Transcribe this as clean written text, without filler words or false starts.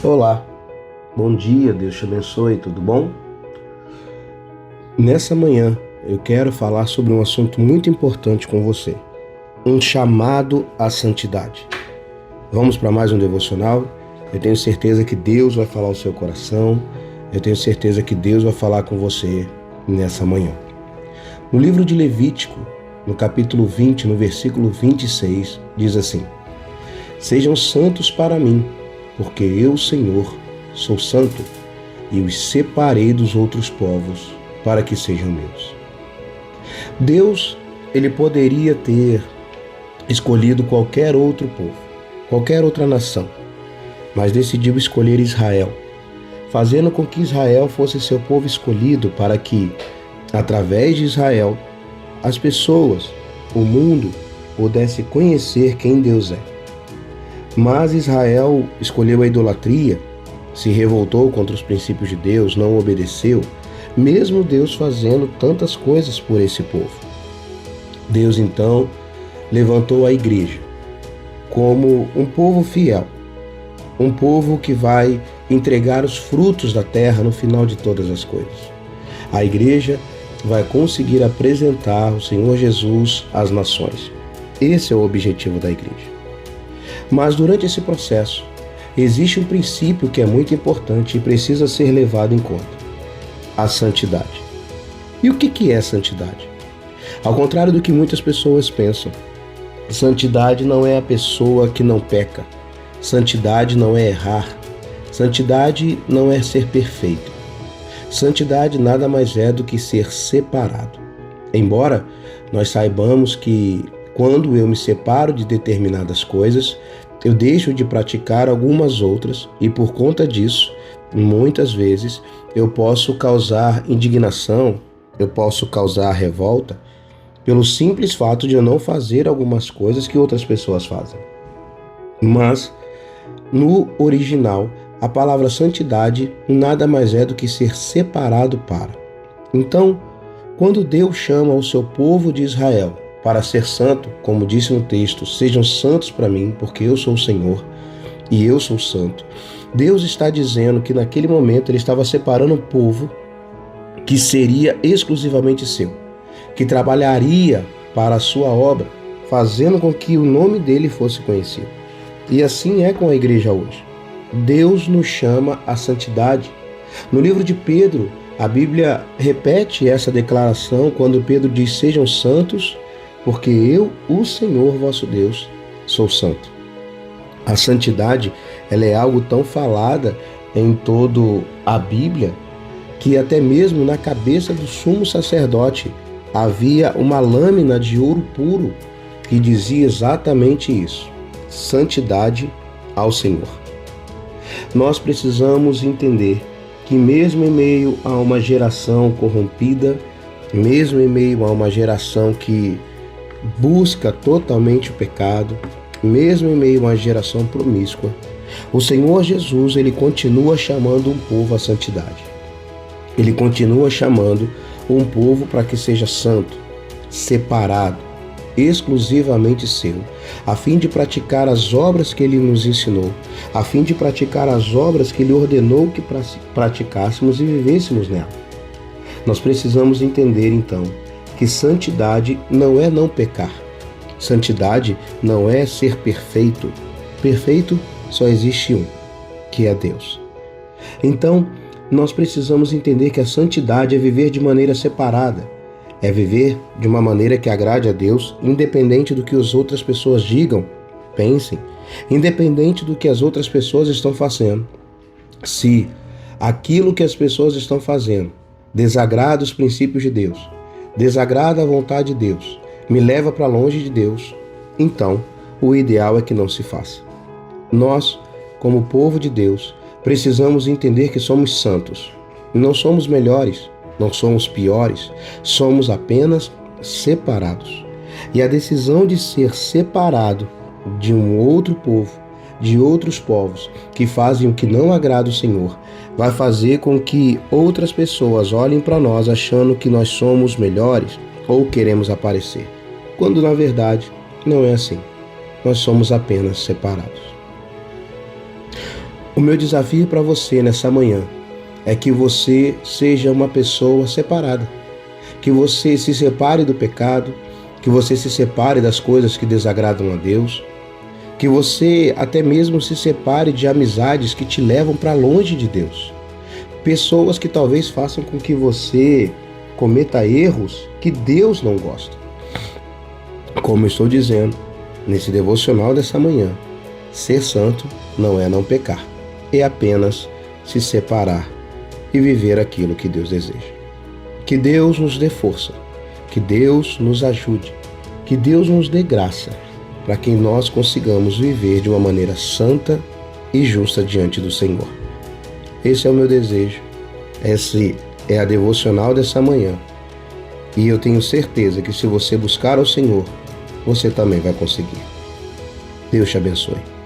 Olá, bom dia, Deus te abençoe, tudo bom? Nessa manhã eu quero falar sobre um assunto muito importante com você, um chamado à santidade. Vamos para mais um devocional? Eu tenho certeza que Deus vai falar ao seu coração, eu tenho certeza que Deus vai falar com você nessa manhã. No livro de Levítico, no capítulo 20, no versículo 26, diz assim: Sejam santos para mim, porque eu, Senhor, sou santo, e os separei dos outros povos para que sejam meus. Deus, ele poderia ter escolhido qualquer outro povo, qualquer outra nação, mas decidiu escolher Israel, fazendo com que Israel fosse seu povo escolhido para que, através de Israel, as pessoas, o mundo, pudesse conhecer quem Deus é. Mas Israel escolheu a idolatria, se revoltou contra os princípios de Deus, não obedeceu, mesmo Deus fazendo tantas coisas por esse povo. Deus então levantou a igreja como um povo fiel, um povo que vai entregar os frutos da terra no final de todas as coisas. A igreja vai conseguir apresentar o Senhor Jesus às nações. Esse é o objetivo da igreja. Mas durante esse processo, existe um princípio que é muito importante e precisa ser levado em conta: a santidade. E o que é santidade? Ao contrário do que muitas pessoas pensam, santidade não é a pessoa que não peca, santidade não é errar, santidade não é ser perfeito. Santidade nada mais é do que ser separado. Embora nós saibamos que quando eu me separo de determinadas coisas, eu deixo de praticar algumas outras e por conta disso, muitas vezes, eu posso causar indignação, eu posso causar revolta pelo simples fato de eu não fazer algumas coisas que outras pessoas fazem. Mas, no original, a palavra santidade nada mais é do que ser separado para. Então, quando Deus chama o seu povo de Israel para ser santo, como disse no texto, sejam santos para mim, porque eu sou o Senhor e eu sou santo, Deus está dizendo que naquele momento ele estava separando um povo que seria exclusivamente seu, que trabalharia para a sua obra, fazendo com que o nome dele fosse conhecido. E assim é com a igreja hoje. Deus nos chama à santidade. No livro de Pedro, a Bíblia repete essa declaração quando Pedro diz: sejam santos, porque eu, o Senhor vosso Deus, sou santo. A santidade, ela é algo tão falada em toda a Bíblia que até mesmo na cabeça do sumo sacerdote havia uma lâmina de ouro puro que dizia exatamente isso: santidade ao Senhor. Nós precisamos entender que mesmo em meio a uma geração corrompida, mesmo em meio a uma geração que busca totalmente o pecado, mesmo em meio a uma geração promíscua, o Senhor Jesus, ele continua chamando um povo à santidade. Ele continua chamando um povo para que seja santo, separado, exclusivamente seu, a fim de praticar as obras que ele nos ensinou, a fim de praticar as obras que ele ordenou que praticássemos e vivêssemos nela. Nós precisamos entender então que santidade não é não pecar. Santidade não é ser perfeito. Perfeito só existe um, que é Deus. Então, nós precisamos entender que a santidade é viver de maneira separada, é viver de uma maneira que agrade a Deus, independente do que as outras pessoas digam, pensem, independente do que as outras pessoas estão fazendo. Se aquilo que as pessoas estão fazendo desagrada os princípios de Deus, desagrada a vontade de Deus, me leva para longe de Deus, então o ideal é que não se faça. Nós, como povo de Deus, precisamos entender que somos santos. Não somos melhores, não somos piores, somos apenas separados. E a decisão de ser separado de um outro povo, de outros povos que fazem o que não agrada o Senhor, vai fazer com que outras pessoas olhem para nós achando que nós somos melhores ou queremos aparecer, quando na verdade não é assim. Nós somos apenas separados. O meu desafio para você nessa manhã é que você seja uma pessoa separada, que você se separe do pecado, que você se separe das coisas que desagradam a Deus, que você até mesmo se separe de amizades que te levam para longe de Deus. Pessoas que talvez façam com que você cometa erros que Deus não gosta. Como eu estou dizendo nesse devocional dessa manhã, ser santo não é não pecar, é apenas se separar e viver aquilo que Deus deseja. Que Deus nos dê força, que Deus nos ajude, que Deus nos dê graça para que nós consigamos viver de uma maneira santa e justa diante do Senhor. Esse é o meu desejo, esse é a devocional dessa manhã. E eu tenho certeza que se você buscar ao Senhor, você também vai conseguir. Deus te abençoe.